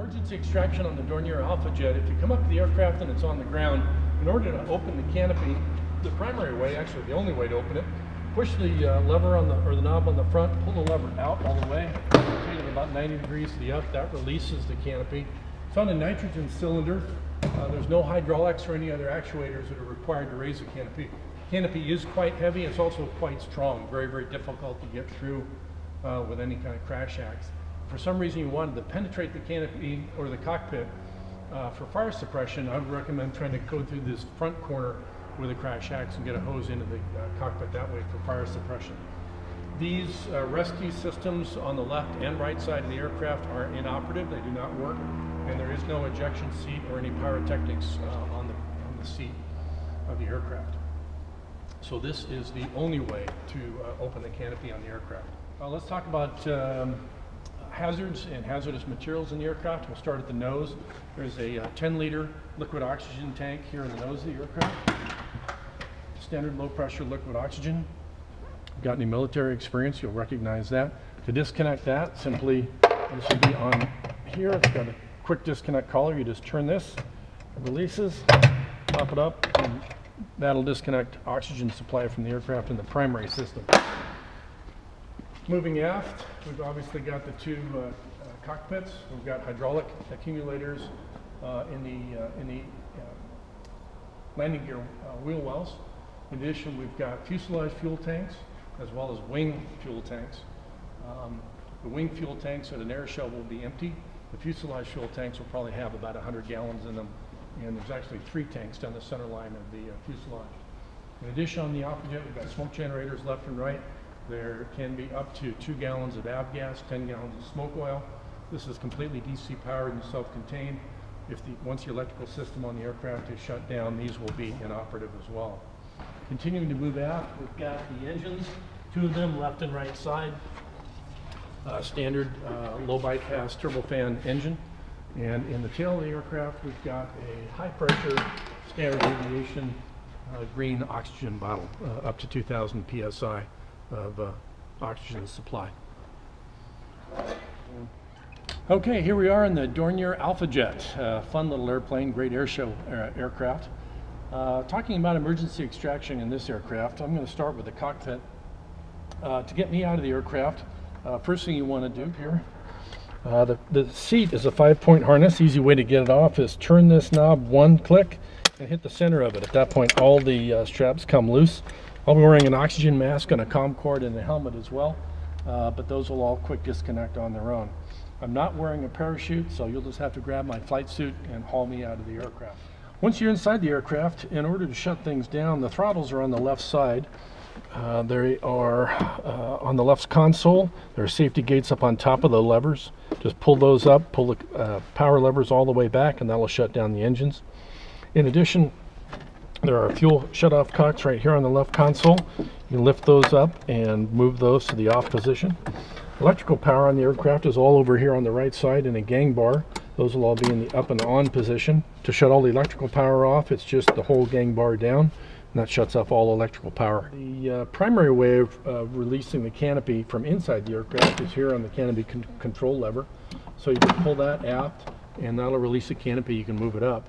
Emergency extraction on the Dornier Alpha Jet. If you come up to the aircraft and it's on the ground, in order to open the canopy, the primary way, actually the only way to open it, push the lever on the knob on the front, pull the lever out all the way, rotate it about 90 degrees to the up. That releases the canopy. It's on a nitrogen cylinder. There's no hydraulics or any other actuators that are required to raise the canopy. The canopy is quite heavy. It's also quite strong. Very, very difficult to get through with any kind of crash axe. For some reason you wanted to penetrate the canopy or the cockpit for fire suppression, I would recommend trying to go through this front corner with a crash axe and get a hose into the cockpit that way for fire suppression. These rescue systems on the left and right side of the aircraft are inoperative. They do not work, and there is no ejection seat or any pyrotechnics on the seat of the aircraft. So this is the only way to open the canopy on the aircraft. Let's talk about hazards and hazardous materials in the aircraft. We'll start at the nose. There's a 10-liter liquid oxygen tank here in the nose of the aircraft. Standard low pressure liquid oxygen. If you've got any military experience, you'll recognize that. To disconnect that, simply, this should be on here. It's got a quick disconnect collar. You just turn this, it releases, pop it up, and that'll disconnect oxygen supply from the aircraft in the primary system. Moving aft, we've obviously got the two cockpits. We've got hydraulic accumulators in the landing gear wheel wells. In addition, we've got fuselage fuel tanks as well as wing fuel tanks. The wing fuel tanks at an air show will be empty. The fuselage fuel tanks will probably have about 100 gallons in them, and there's actually 3 tanks down the center line of the fuselage. In addition, on the Alpha Jet, we've got smoke generators left and right. There can be up to 2 gallons of avgas, 10 gallons of smoke oil. This is completely DC powered and self-contained. Once the electrical system on the aircraft is shut down, these will be inoperative as well. Continuing to move aft, we've got the engines, 2 of them left and right side. Standard low bypass turbofan engine. And in the tail of the aircraft, we've got a high pressure standard aviation green oxygen bottle, up to 2,000 psi of oxygen supply. Okay, here we are in the Dornier Alpha Jet, fun little airplane, great air show aircraft. Talking about emergency extraction in this aircraft, I'm going to start with the cockpit. To get me out of the aircraft, first thing you want to do here, the seat is a 5-point harness. Easy way to get it off is turn this knob 1 click and hit the center of it. At that point, all the straps come loose. I'll be wearing an oxygen mask and a comm cord and a helmet as well, but those will all quick disconnect on their own. I'm not wearing a parachute, so you'll just have to grab my flight suit and haul me out of the aircraft. Once you're inside the aircraft, in order to shut things down, the throttles are on the left side. They are on the left console. There are safety gates up on top of the levers. Just pull those up, pull the power levers all the way back, and that will shut down the engines. In addition, there are fuel shut-off cocks right here on the left console. You can lift those up and move those to the off position. Electrical power on the aircraft is all over here on the right side in a gang bar. Those will all be in the up and on position. To shut all the electrical power off, it's just the whole gang bar down, and that shuts off all electrical power. The primary way of releasing the canopy from inside the aircraft is here on the canopy control lever. So you can pull that aft, and that'll release the canopy. You can move it up.